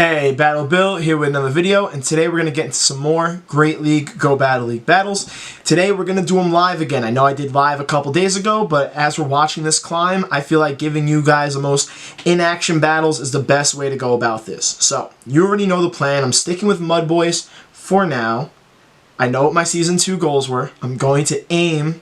Hey, Battle Bill here with another video, and today we're going to get into some more Great League Go Battle League battles. Today we're going to do them live again. I know I did live a couple days ago, but as we're watching this climb, I feel like giving you guys the most in-action battles is the best way to go about this. So, you already know the plan. I'm sticking with Mud Boys for now. I know what my Season 2 goals were. I'm going to aim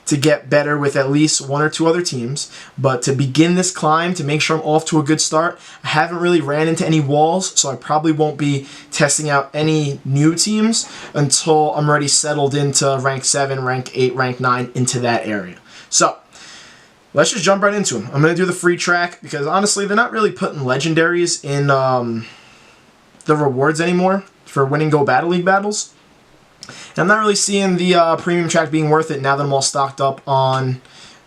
to get better with at least one or two other teams, but to begin this climb, to make sure I'm off to a good start, I haven't really ran into any walls, so I probably won't be testing out any new teams until I'm already settled into rank 7, rank 8, rank 9, into that area. So, let's just jump right into them. I'm going to do the free track, because honestly, they're not really putting legendaries in the rewards anymore for winning Go Battle League battles. And I'm not really seeing the premium track being worth it now that I'm all stocked up on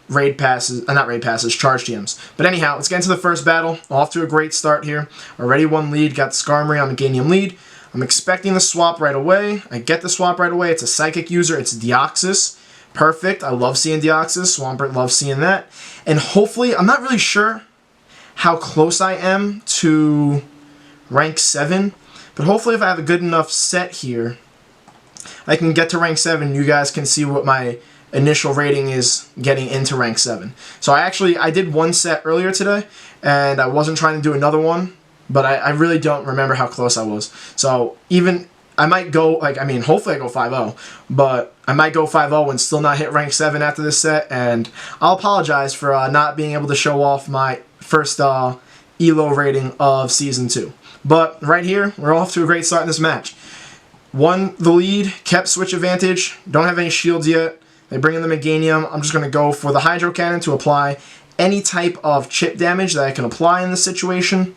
raid passes, not raid passes, charge TMs. But anyhow, let's get into the first battle. Off to a great start here. Already one lead, got the Skarmory on the Meganium lead. I'm expecting the swap right away. I get the swap right away. It's a Psychic user. It's Deoxys. Perfect. I love seeing Deoxys. Swampert loves seeing that. And hopefully, I'm not really sure how close I am to rank 7. But hopefully if I have a good enough set here, I can get to rank 7. You guys can see what my initial rating is getting into rank 7. So I did one set earlier today, and I wasn't trying to do another one, but I really don't remember how close I was. So even, I might go, hopefully I go 5-0, but I might go 5-0 and still not hit rank 7 after this set, and I'll apologize for not being able to show off my first ELO rating of Season 2. But right here, we're off to a great start in this match. Won the lead, kept switch advantage, don't have any shields yet. They bring in the Meganium. I'm just going to go for the Hydro Cannon to apply any type of chip damage that I can apply in this situation.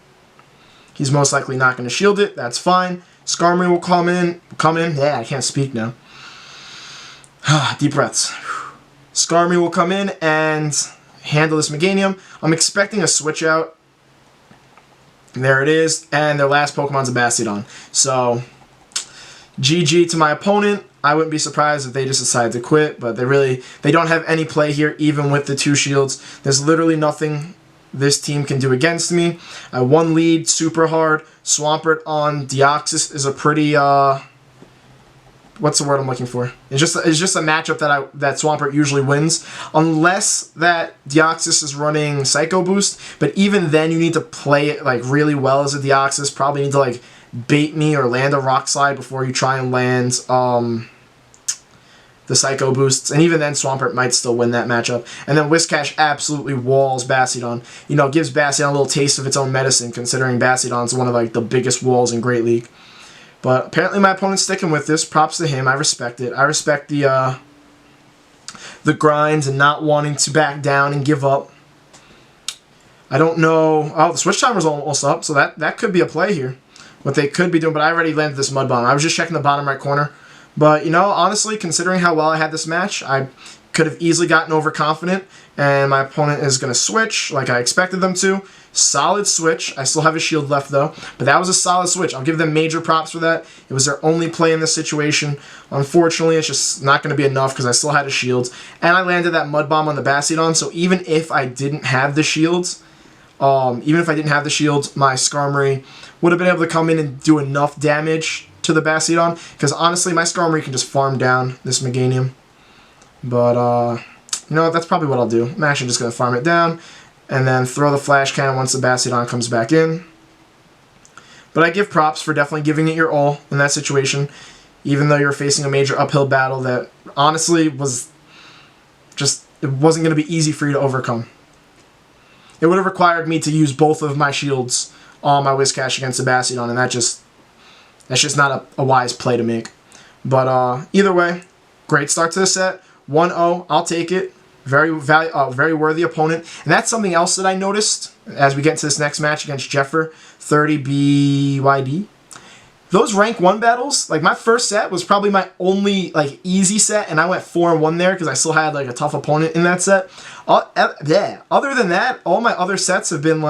He's most likely not going to shield it. That's fine. Skarmory will come in. Yeah, I can't speak now. Deep breaths. Skarmory will come in and handle this Meganium. I'm expecting a switch out. There it is. And their last Pokemon's a Bastiodon. So GG to my opponent. I wouldn't be surprised if they just decide to quit, but they don't have any play here, even with the 2 shields. There's literally nothing this team can do against me. I won lead super hard. Swampert on Deoxys is a pretty what's the word I'm looking for? It's just a matchup that Swampert usually wins, unless that Deoxys is running Psycho Boost. But even then, you need to play it really well as a Deoxys. Probably need to bait me or land a Rock Slide before you try and land the Psycho Boosts. And even then, Swampert might still win that matchup. And then Whiscash absolutely walls Bastiodon. You know, gives Bastiodon a little taste of its own medicine, considering Bastiodon's one of the biggest walls in Great League. But apparently my opponent's sticking with this. Props to him. I respect it. I respect the grind and not wanting to back down and give up. I don't know. Oh, the switch timer's almost up, so that could be a play here. What they could be doing, but I already landed this Mud Bomb. I was just checking the bottom right corner. But, you know, honestly, considering how well I had this match, I could have easily gotten overconfident, and my opponent is going to switch like I expected them to. Solid switch. I still have a shield left, though, but that was a solid switch. I'll give them major props for that. It was their only play in this situation. Unfortunately, it's just not going to be enough because I still had a shield, and I landed that Mud Bomb on the Bastiodon, so even if I didn't have the shields, my Skarmory would have been able to come in and do enough damage to the Bastiodon, because honestly, my Skarmory can just farm down this Meganium. But, you know, that's probably what I'll do. I'm actually just going to farm it down, and then throw the Flash Cannon once the Bastiodon comes back in. But I give props for definitely giving it your all in that situation, even though you're facing a major uphill battle that honestly was just, it wasn't going to be easy for you to overcome. It would have required me to use both of my shields on my Whiscash against the Bastiodon, and that's just not a wise play to make. But either way, great start to the set. 1-0, I'll take it. Very worthy opponent. And that's something else that I noticed as we get into this next match against Jeffer, 30 BYD. Those rank 1 battles, my first set was probably my only easy set, and I went 4-1 there because I still had a tough opponent in that set. Other than that, all my other sets have been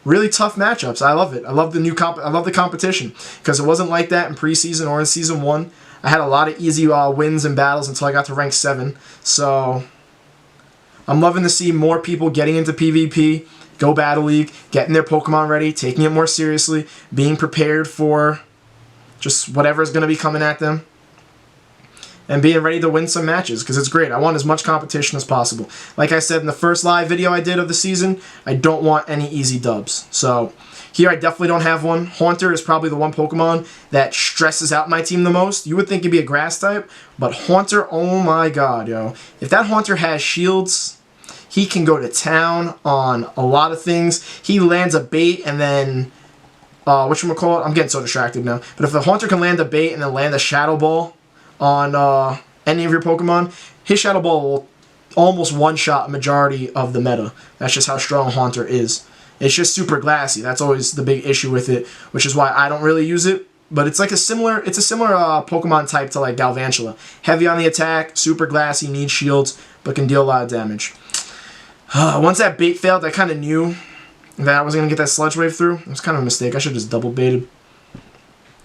really tough matchups. I love it. I love the competition, because it wasn't like that in preseason or in Season 1. I had a lot of easy wins and battles until I got to rank 7. So I'm loving to see more people getting into PvP Go Battle League, getting their Pokemon ready, taking it more seriously, being prepared for just whatever is going to be coming at them, and being ready to win some matches, because it's great. I want as much competition as possible. Like I said in the first live video I did of the season, I don't want any easy dubs. So here I definitely don't have one. Haunter is probably the one Pokemon that stresses out my team the most. You would think it'd be a grass type, but Haunter, oh my god, yo. If that Haunter has shields, he can go to town on a lot of things. He lands a bait and then, whatchamacallit? I'm getting so distracted now. But if the Haunter can land a bait and then land a Shadow Ball on any of your Pokemon, his Shadow Ball will almost one-shot a majority of the meta. That's just how strong Haunter is. It's just super glassy. That's always the big issue with it, which is why I don't really use it. But it's like a similar Pokemon type to like Galvantula. Heavy on the attack, super glassy, needs shields, but can deal a lot of damage. Once that bait failed, I kind of knew that I wasn't going to get that Sludge Wave through. It was kind of a mistake. I should have just double baited.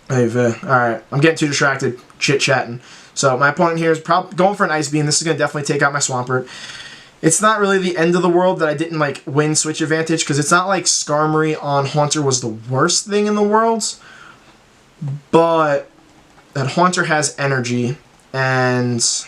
Alright, I'm getting too distracted chit-chatting. So my opponent here is probably going for an Ice Beam. This is going to definitely take out my Swampert. It's not really the end of the world that I didn't like win Switch Advantage, because it's not like Skarmory on Haunter was the worst thing in the world. But that Haunter has energy, and this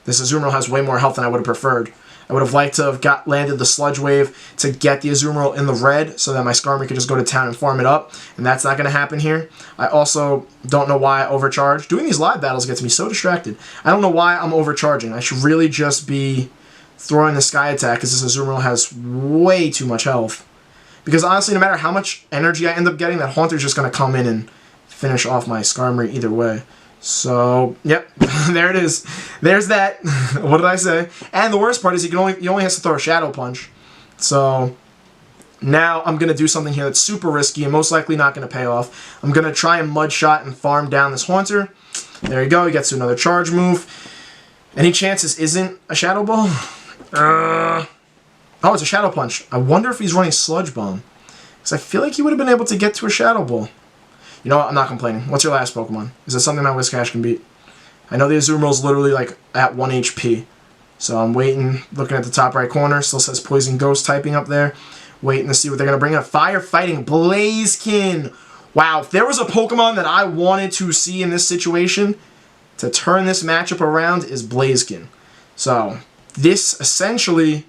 Azumarill has way more health than I would have preferred. I would have liked to have landed the Sludge Wave to get the Azumarill in the red so that my Skarmory could just go to town and farm it up, and that's not going to happen here. I also don't know why I overcharged. Doing these live battles gets me so distracted. I don't know why I'm overcharging. I should really just be throwing the Sky Attack, because this Azumarill has way too much health. Because honestly, no matter how much energy I end up getting, that Haunter's just going to come in and finish off my Skarmory either way. So, yep, there it is. There's that. What did I say? And the worst part is he only has to throw a Shadow Punch. So, now I'm going to do something here that's super risky and most likely not going to pay off. I'm going to try and Mud Shot and farm down this Haunter. There you go. He gets to another charge move. Any chance this isn't a Shadow Ball? Oh, it's a Shadow Punch. I wonder if he's running Sludge Bomb, because I feel like he would have been able to get to a Shadow Ball. You know what? I'm not complaining. What's your last Pokemon? Is it something my Whiscash can beat? I know the Azumarill's literally like at 1 HP. So I'm waiting, looking at the top right corner. Still says Poison Ghost typing up there. Waiting to see what they're going to bring up. Firefighting Blaziken. Wow, if there was a Pokemon that I wanted to see in this situation to turn this matchup around, is Blaziken. So this essentially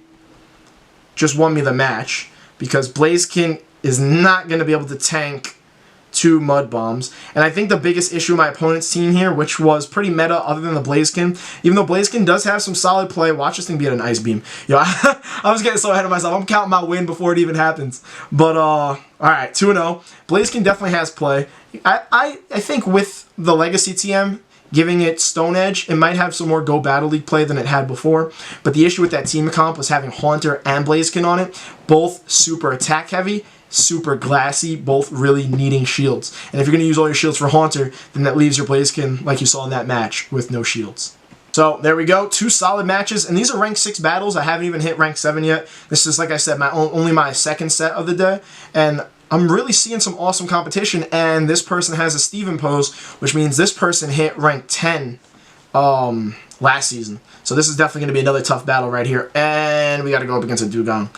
just won me the match, because Blaziken is not going to be able to tank 2 Mud Bombs. And I think the biggest issue of my opponent's team here, which was pretty meta other than the Blaziken, even though Blaziken does have some solid play, watch this thing be at an Ice Beam. Yo, I was getting so ahead of myself. I'm counting my win before it even happens. But, alright, 2-0. Blaziken definitely has play. I think with the Legacy TM, giving it Stone Edge, it might have some more Go Battle League play than it had before. But the issue with that team comp was having Haunter and Blaziken on it, both super attack heavy, super glassy, both really needing shields. And if you're going to use all your shields for Haunter, then that leaves your Blaziken, like you saw in that match, with no shields. So there we go, 2 solid matches, and these are rank 6 battles. I haven't even hit rank 7 yet. This is, like I said, only my second set of the day, and I'm really seeing some awesome competition. And this person has a Steven pose, which means this person hit rank 10 last season. So this is definitely going to be another tough battle right here, and we got to go up against a Dugong.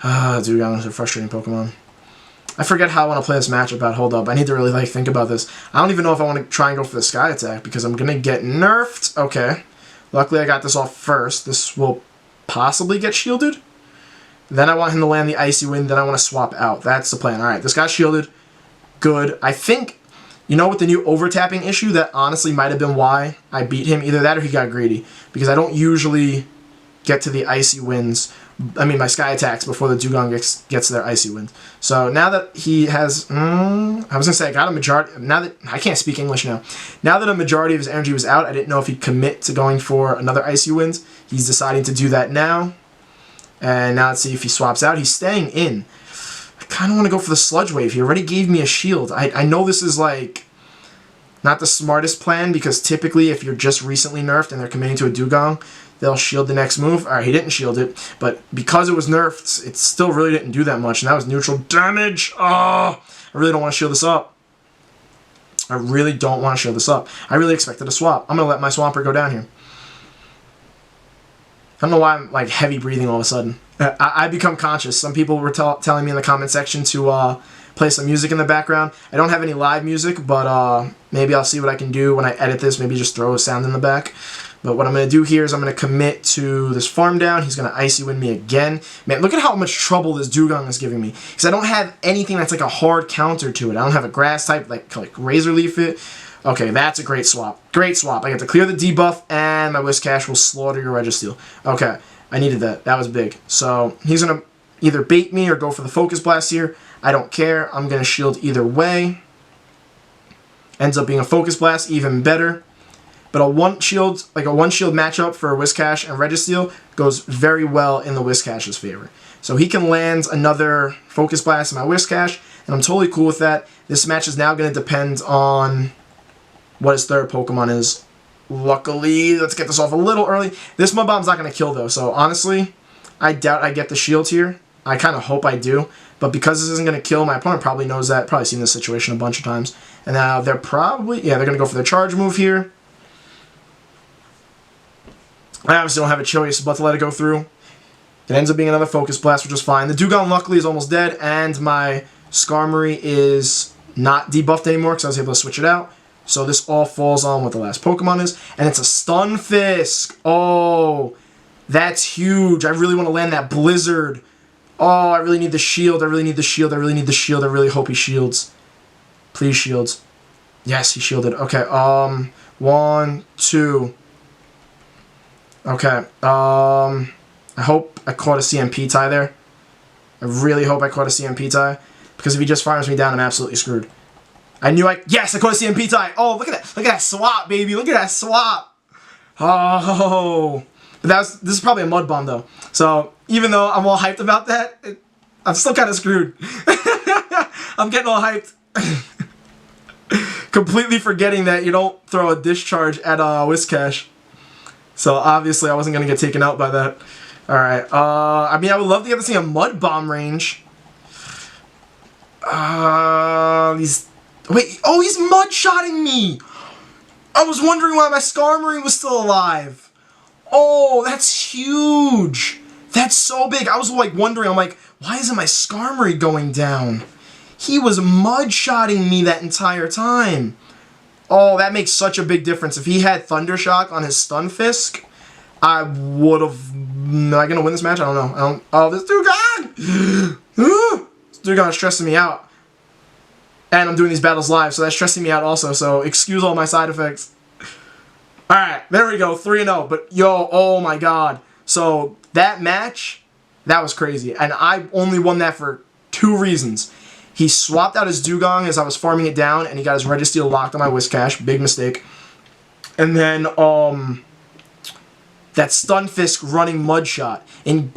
Dugong is a frustrating Pokemon. I forget how I want to play this matchup out. Hold up. I need to really think about this. I don't even know if I want to try and go for the Sky Attack, because I'm going to get nerfed. Okay. Luckily I got this off first. This will possibly get shielded. Then I want him to land the Icy Wind. Then I want to swap out. That's the plan. Alright, this got shielded. Good. I think, you know, with the new overtapping issue, that honestly might have been why I beat him. Either that or he got greedy. Because I don't usually get to the Icy Winds, my Sky Attacks, before the Dugong gets their Icy Wind. So now that he has, I was going to say I got a majority, now that, I can't speak English now. Now that a majority of his energy was out, I didn't know if he'd commit to going for another Icy Wind. He's deciding to do that now. And now let's see if he swaps out. He's staying in. I kind of want to go for the Sludge Wave. He already gave me a shield. I know this is like not the smartest plan, because typically if you're just recently nerfed and they're committing to a Dugong, they'll shield the next move. Alright, he didn't shield it, but because it was nerfed, it still really didn't do that much, and that was neutral damage. Oh, I really don't want to shield this up. I really don't want to shield this up. I really expected a swap. I'm going to let my Swampert go down here. I don't know why I'm like heavy breathing all of a sudden. I become conscious. Some people were telling me in the comment section to play some music in the background. I don't have any live music, but maybe I'll see what I can do when I edit this. Maybe just throw a sound in the back. But what I'm going to do here is I'm going to commit to this farm down. He's going to icy win me again. Man, look at how much trouble this Dugong is giving me. Because I don't have anything that's like a hard counter to it. I don't have a grass type like Razor Leaf it. Okay, that's a great swap. Great swap. I get to clear the debuff, and my Whiscash will slaughter your Registeel. Okay, I needed that. That was big. So he's going to either bait me or go for the Focus Blast here. I don't care. I'm going to shield either way. Ends up being a Focus Blast, even better. But a one shield matchup for Whiscash and Registeel goes very well in the Whiscash's favor. So he can land another Focus Blast in my Whiscash, and I'm totally cool with that. This match is now going to depend on what his third Pokemon is. Luckily, let's get this off a little early. This Mud Bomb's not going to kill, though, so honestly, I doubt I get the shield here. I kind of hope I do, but because this isn't going to kill, my opponent probably knows that. Probably seen this situation a bunch of times. And now they're probably, yeah, they're going to go for their charge move here. I obviously don't have a choice but to let it go through. It ends up being another Focus Blast, which is fine. The Dugong, luckily, is almost dead, and my Skarmory is not debuffed anymore because I was able to switch it out. So this all falls on what the last Pokemon is, and it's a Stunfisk. Oh, that's huge. I really want to land that Blizzard. Oh, I really need the shield. I really need the shield. I really need the shield. I really hope he shields. Please shields. Yes, he shielded. Okay, 1, 2... Okay, I hope I caught a CMP tie there. I really hope I caught a CMP tie, because if he just farms me down, I'm absolutely screwed. Yes, I caught a CMP tie. Oh, look at that swap, baby. Look at that swap. Oh, but this is probably a Mud Bomb, though. So even though I'm all hyped about that, I'm still kind of screwed. I'm getting all hyped. Completely forgetting that you don't throw a discharge at Whiscash. So obviously I wasn't going to get taken out by that. Alright, I mean, I would love to get this thing in Mud Bomb range. Wait, oh, he's mud-shotting me! I was wondering why my Skarmory was still alive. Oh, that's huge! That's so big. I was like wondering, I'm like, why isn't my Skarmory going down? He was mud-shotting me that entire time. Oh, that makes such a big difference. If he had Thunder Shock on his Stunfisk, I would have... Am I going to win this match? I don't know. Oh, this Dugong! This Dugong is stressing me out. And I'm doing these battles live, so that's stressing me out also. So excuse all my side effects. Alright, there we go. 3-0. But, yo, oh my god. So, that match, that was crazy. And I only won that for 2 reasons. He swapped out his Dugong as I was farming it down, and he got his Registeel locked on my Whiscash. Big mistake. And then, that Stunfisk running Mudshot. In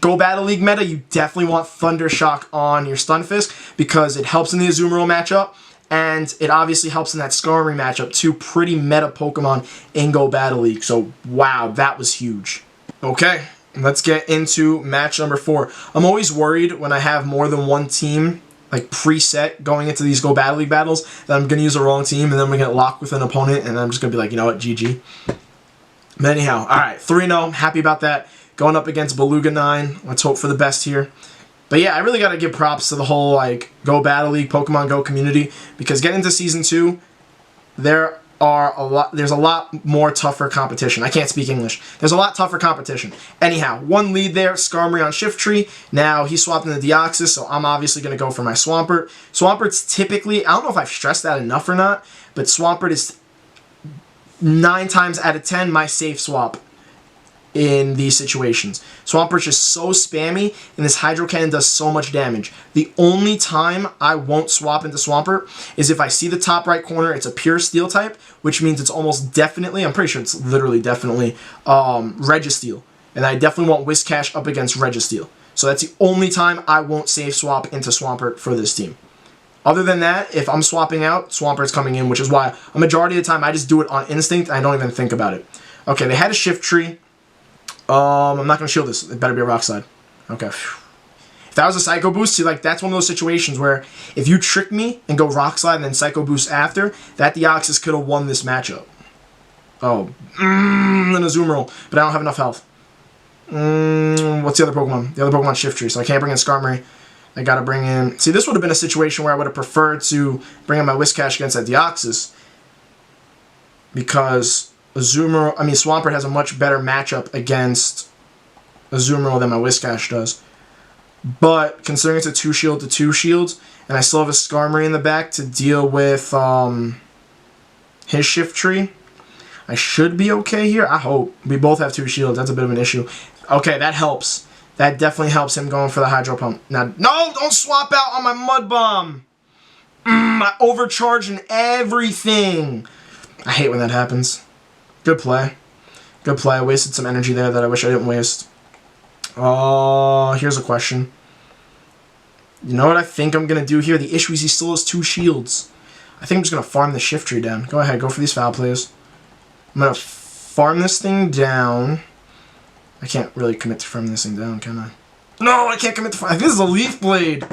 Go Battle League meta, you definitely want Thunder Shock on your Stunfisk because it helps in the Azumarill matchup, and it obviously helps in that Skarmory matchup. 2 pretty meta Pokemon in Go Battle League. So, wow, that was huge. Okay, let's get into match number 4. I'm always worried when I have more than one team like preset going into these Go Battle League battles that I'm going to use the wrong team and then I'm going to get locked with an opponent and I'm just going to be like, you know what, GG. But anyhow, alright, 3-0, happy about that. Going up against Beluga 9, let's hope for the best here. But yeah, I really got to give props to the whole like Go Battle League, Pokemon Go community, because getting into Season 2, there's a lot more tougher competition. I can't speak English. There's a lot tougher competition. Anyhow, 1 lead there, Skarmory on Shift Tree. Now, he swapped into Deoxys, so I'm obviously going to go for my Swampert. Swampert's typically, I don't know if I've stressed that enough or not, but Swampert is 9 times out of 10 my safe swap in these situations. Swampert's just so spammy, and this Hydro Cannon does so much damage. The only time I won't swap into Swampert is if I see the top right corner, it's a pure Steel type, which means it's almost definitely, I'm pretty sure it's literally definitely, Registeel. And I definitely want Whiscash up against Registeel. So that's the only time I won't safe swap into Swampert for this team. Other than that, if I'm swapping out, Swampert's coming in, which is why a majority of the time I just do it on instinct and I don't even think about it. Okay, they had a Shift Tree. I'm not going to shield this. It better be a Rock Slide. Okay. If that was a Psycho Boost, see, like, that's one of those situations where if you trick me and go Rock Slide and then Psycho Boost after, that Deoxys could have won this matchup. Oh. An Azumarill. But I don't have enough health. What's the other Pokemon? The other Pokemon Shift Tree, so I can't bring in Skarmory. I gotta bring in... See, this would have been a situation where I would have preferred to bring in my Whiscash against that Deoxys. Because Swampert has a much better matchup against Azumarill than my Whiscash does. But, considering it's a 2-shield to 2-shield, and I still have a Skarmory in the back to deal with his Shift Tree, I should be okay here. I hope. We both have 2 shields. That's a bit of an issue. Okay, that helps. That definitely helps him going for the Hydro Pump. Now, no! Don't swap out on my Mud Bomb! I overcharge and everything! I hate when that happens. Good play. Good play. I wasted some energy there that I wish I didn't waste. Here's a question. You know what I think I'm going to do here? The issue is he still has 2 shields. I think I'm just going to farm the Shift Tree down. Go ahead. Go for these foul plays. I'm going to farm this thing down. I can't really commit to farming this thing down, can I? No, I can't commit to farming. I think this is a Leaf Blade.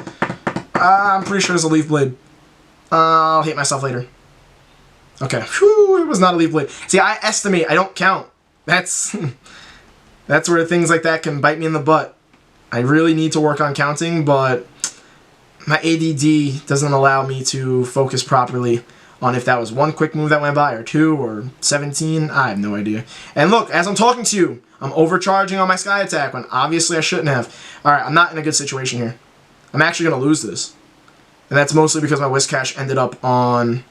I'm pretty sure it's a Leaf Blade. I'll hate myself later. Okay. Whew, it was not a Leaf Blade. See, I estimate. I don't count. That's where things like that can bite me in the butt. I really need to work on counting, but my ADD doesn't allow me to focus properly on if that was 1 quick move that went by, or 2, or 17. I have no idea. And look, as I'm talking to you, I'm overcharging on my Sky Attack when obviously I shouldn't have. Alright, I'm not in a good situation here. I'm actually going to lose this. And that's mostly because my Whiscash ended up on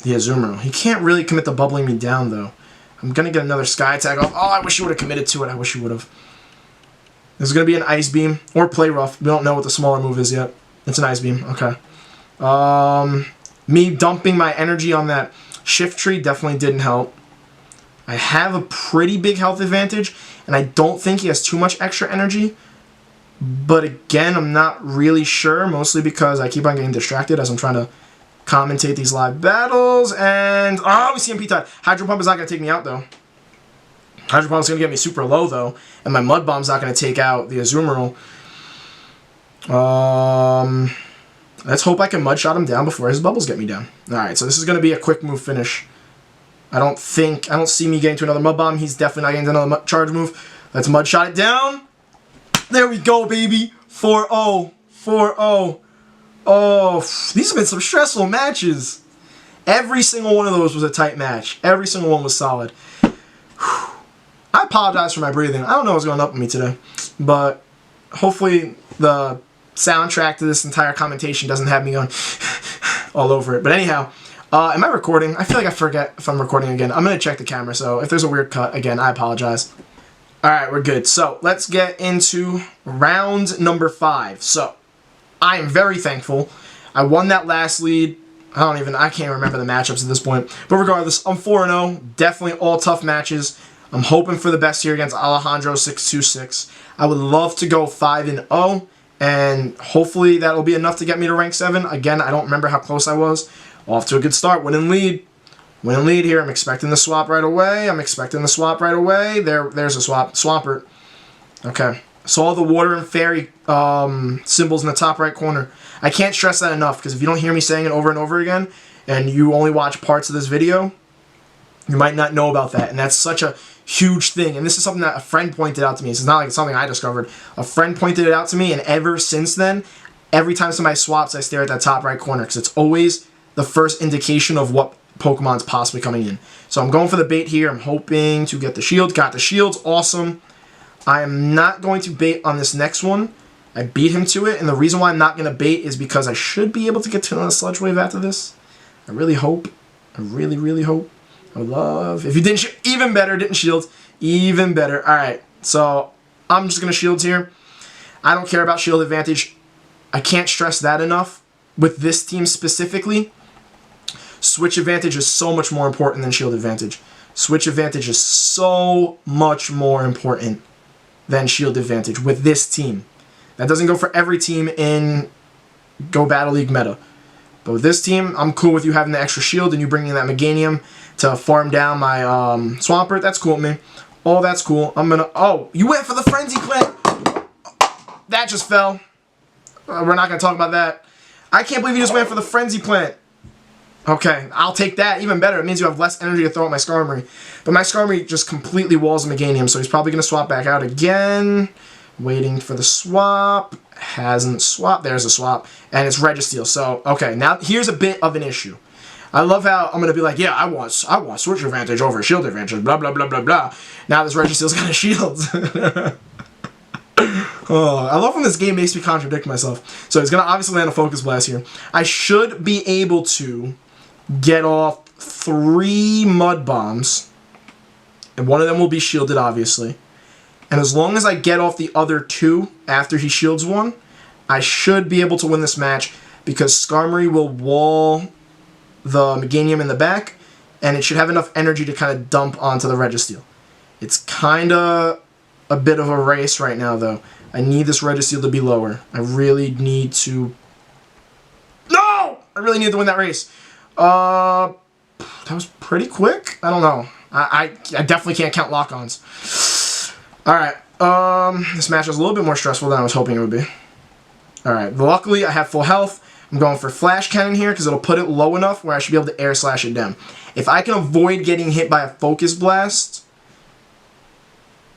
the Azumarill. He can't really commit to bubbling me down, though. I'm going to get another Sky Attack off. Oh, I wish you would have committed to it. I wish you would have. This is going to be an Ice Beam or Play Rough. We don't know what the smaller move is yet. It's an Ice Beam. Okay. Me dumping my energy on that Shift Tree definitely didn't help. I have a pretty big health advantage, and I don't think he has too much extra energy. But again, I'm not really sure, mostly because I keep on getting distracted as I'm trying to commentate these live battles. And, oh, we see CMP Tide. Hydro Pump is not going to take me out, though. Hydro Pump is going to get me super low, though. And my Mud Bomb's not going to take out the Azumarill. Let's hope I can Mud Shot him down before his bubbles get me down. Alright, so this is going to be a quick move finish. I don't see me getting to another Mud Bomb. He's definitely not getting to another charge move. Let's Mud Shot it down. There we go, baby. 4-0. 4-0. Oh, these have been some stressful matches. Every single one of those was a tight match. Every single one was solid. I apologize for my breathing. I don't know what's going up with me today. But hopefully the soundtrack to this entire commentation doesn't have me going all over it. But anyhow, am I recording? I feel like I forget if I'm recording again. I'm going to check the camera, so if there's a weird cut, again, I apologize. Alright, we're good. So, let's get into round number 5. So, I am very thankful. I won that last lead. I can't remember the matchups at this point. But regardless, I'm 4-0. Definitely all tough matches. I'm hoping for the best here against Alejandro 626. I would love to go 5-0. And hopefully that'll be enough to get me to rank 7. Again, I don't remember how close I was. Off to a good start. Winning lead. Winning lead here. I'm expecting the swap right away. There's a swap. Swampert. Okay. Saw the water and fairy symbols in the top right corner. I can't stress that enough, because if you don't hear me saying it over and over again, and you only watch parts of this video, you might not know about that. And that's such a huge thing. And this is something that a friend pointed out to me. It's not like it's something I discovered. A friend pointed it out to me, and ever since then, every time somebody swaps, I stare at that top right corner, because it's always the first indication of what Pokemon's possibly coming in. So I'm going for the bait here. I'm hoping to get the shield. Got the shields. Awesome. I am not going to bait on this next one. I beat him to it, and the reason why I'm not going to bait is because I should be able to get to another Sludge Wave after this. I really hope. I really, really hope. I would love... If you didn't shield, even better. Didn't shield. Even better. Alright, so I'm just going to shields here. I don't care about shield advantage. I can't stress that enough. With this team specifically, switch advantage is so much more important than shield advantage. Switch advantage is so much more important than shield advantage with this team. That doesn't go for every team in Go Battle League meta. But with this team, I'm cool with you having the extra shield and you bringing that Meganium to farm down my Swampert. That's cool with me. Oh, that's cool. I'm gonna... Oh, you went for the Frenzy Plant! That just fell. We're not gonna talk about that. I can't believe you just went for the Frenzy Plant. Okay, I'll take that. Even better. It means you have less energy to throw at my Skarmory. But my Skarmory just completely walls Meganium, so he's probably going to swap back out again. Waiting for the swap. Hasn't swapped. There's a swap. And it's Registeel. So, okay, now here's a bit of an issue. I love how I'm going to be like, yeah, I want Switch Advantage over Shield Advantage, blah, blah, blah, blah, blah. Now this Registeel's got a shield. Oh, I love when this game makes me contradict myself. So he's going to obviously land a Focus Blast here. I should be able to get off 3 Mud Bombs. And one of them will be shielded, obviously. And as long as I get off the other 2 after he shields one, I should be able to win this match because Skarmory will wall the Meganium in the back, and it should have enough energy to kind of dump onto the Registeel. It's kind of a bit of a race right now, though. I need this Registeel to be lower. I really need to... No! I really need to win that race. That was pretty quick. I don't know. I definitely can't count lock-ons. Alright, this match is a little bit more stressful than I was hoping it would be. Alright, luckily I have full health. I'm going for Flash Cannon here because it'll put it low enough where I should be able to Air Slash it down. If I can avoid getting hit by a Focus Blast,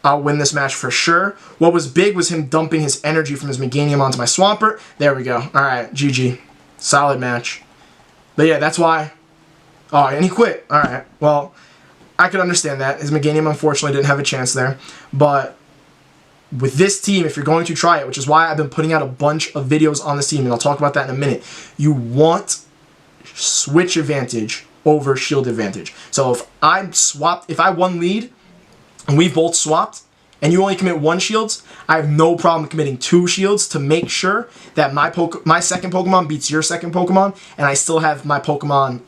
I'll win this match for sure. What was big was him dumping his energy from his Meganium onto my Swampert. There we go. Alright, GG. Solid match. But yeah, that's why... Oh, and he quit. Alright, well... I could understand that. His Meganium, unfortunately, didn't have a chance there. But with this team, if you're going to try it, which is why I've been putting out a bunch of videos on this team, and I'll talk about that in a minute, you want Switch Advantage over Shield Advantage. So if I won lead, and we both swapped, and you only commit 1 shields, I have no problem committing 2 shields to make sure that my second Pokemon beats your second Pokemon, and I still have my Pokemon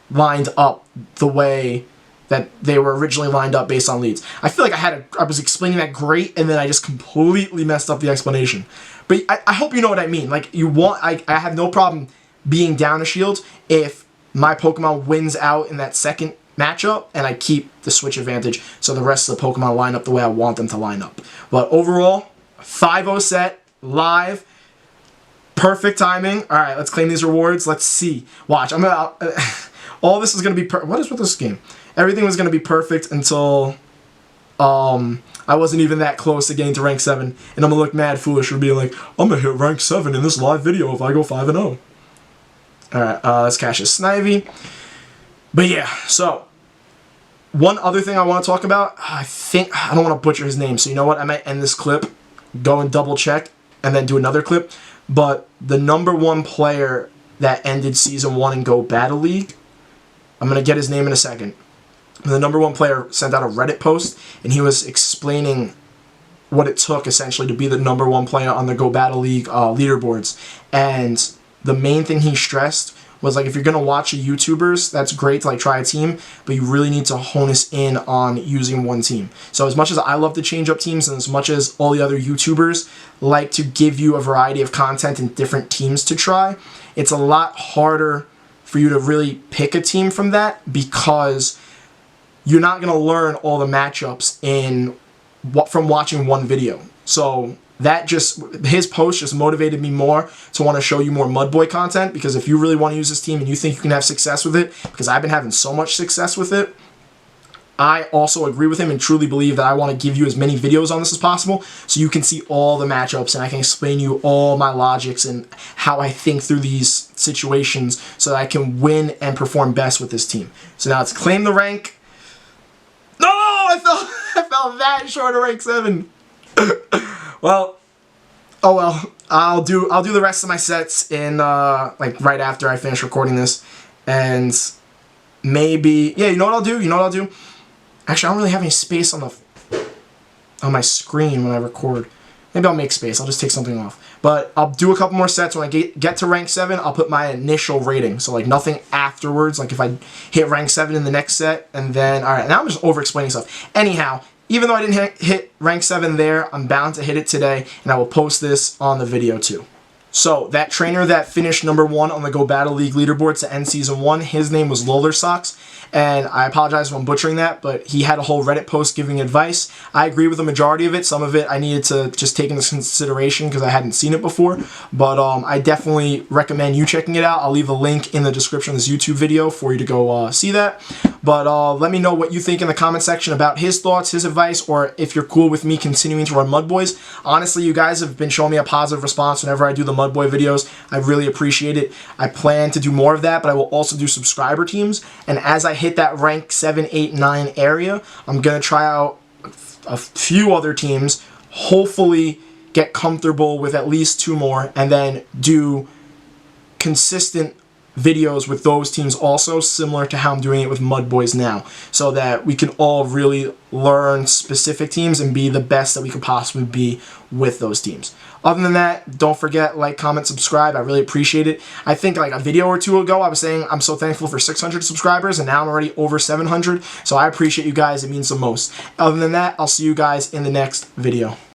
lined up the way that they were originally lined up based on leads. I feel like I was explaining that great, and then I just completely messed up the explanation. But I hope you know what I mean. Like, I have no problem being down a shield if my Pokemon wins out in that second matchup, and I keep the Switch Advantage so the rest of the Pokemon line up the way I want them to line up. But overall, 5-0 set, live, perfect timing. All right, let's claim these rewards. Let's see. Watch, all this is going to be... What is with this game? Everything was going to be perfect until I wasn't even that close to getting to rank 7. And I'm going to look mad foolish for being like, I'm going to hit rank 7 in this live video if I go 5-0. Alright, let's cash this Snivy. But yeah, so one other thing I want to talk about, I don't want to butcher his name, so you know what? I might end this clip, go and double check, and then do another clip. But the #1 player that ended Season 1 in Go Battle League, I'm going to get his name in a second. The #1 player sent out a Reddit post, and he was explaining what it took, essentially, to be the #1 player on the Go Battle League leaderboards. And the main thing he stressed was, like, if you're going to watch YouTubers, that's great to, like, try a team, but you really need to hone us in on using one team. So as much as I love to change up teams, and as much as all the other YouTubers like to give you a variety of content and different teams to try, it's a lot harder for you to really pick a team from that, because you're not going to learn all the matchups from watching one video. So his post just motivated me more to want to show you more Mudboy content, because if you really want to use this team and you think you can have success with it, because I've been having so much success with it, I also agree with him and truly believe that I want to give you as many videos on this as possible so you can see all the matchups and I can explain you all my logics and how I think through these situations so that I can win and perform best with this team. So now let's claim the rank. No! I fell that short of rank 7. Well, oh well. I'll do the rest of my sets in like right after I finish recording this, and maybe you know what I'll do. Actually, I don't really have any space on my screen when I record. Maybe I'll make space. I'll just take something off. But I'll do a couple more sets. When I get to rank 7, I'll put my initial rating. So, like, nothing afterwards. Like, if I hit rank 7 in the next set, and then... Alright, now I'm just over-explaining stuff. Anyhow, even though I didn't hit rank 7 there, I'm bound to hit it today, and I will post this on the video, too. So, that trainer that finished #1 on the Go Battle League leaderboards to end Season 1, his name was Lollersox, and I apologize if I'm butchering that, but he had a whole Reddit post giving advice. I agree with the majority of it. Some of it I needed to just take into consideration because I hadn't seen it before, but I definitely recommend you checking it out. I'll leave a link in the description of this YouTube video for you to go see that. But let me know what you think in the comment section about his thoughts, his advice, or if you're cool with me continuing to run Mudboys. Honestly, you guys have been showing me a positive response whenever I do the Mudboy videos. I really appreciate it. I plan to do more of that, but I will also do subscriber teams. And as I hit that rank 7, 8, 9 area, I'm going to try out a few other teams, hopefully get comfortable with at least 2 more, and then do consistent videos with those teams also, similar to how I'm doing it with Mudboys now, so that we can all really learn specific teams and be the best that we could possibly be with those teams. Other than that, don't forget, like, comment, subscribe. I really appreciate it. I think like a video or 2 ago, I was saying I'm so thankful for 600 subscribers, and now I'm already over 700, so I appreciate you guys. It means the most. Other than that, I'll see you guys in the next video.